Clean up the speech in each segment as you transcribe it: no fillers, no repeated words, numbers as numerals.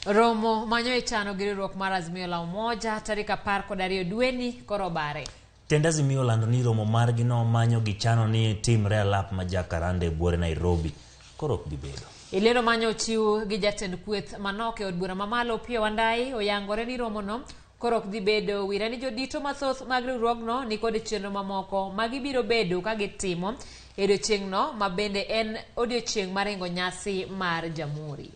Romo manyo ichano gi riwruok mar Azimio la Umoja tarik 12 dweni koro obare. Tend Azimio lando ni romo margi no manyo gichano ni timre alap ma Jakaranda buore Nairobi koro ok bibedo. Ilero manyo chiw gi jatend kweth manok e od bura mamalo Pio Wandai oyangore ni romo no koro ok bibedo wira ni jodito mathoth mag riwruogno ni kod chenro mamoko magibiro bedo ka gitimo e odiochieng' no ma bende en odiochieng' maringo nyasi mar Jamhuri.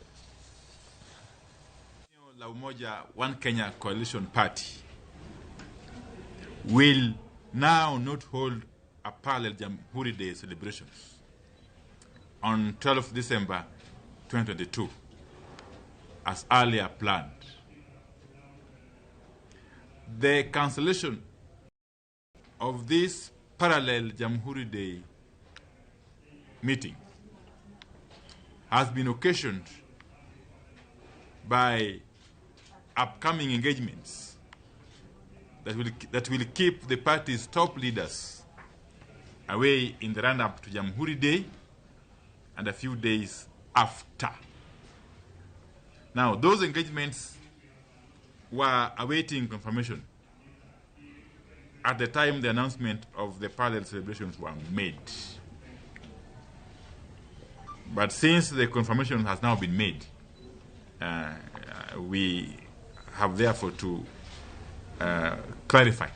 La Umoja One Kenya Coalition Party will now not hold a parallel Jamhuri Day celebrations on 12th December 2022 as earlier planned. The cancellation of this parallel Jamhuri Day meeting has been occasioned by upcoming engagements that will keep the party's top leaders away in the run-up to Jamhuri Day and a few days after. Now, those engagements were awaiting confirmation at the time the announcement of the parallel celebrations were made. But since the confirmation has now been made, we have therefore to clarify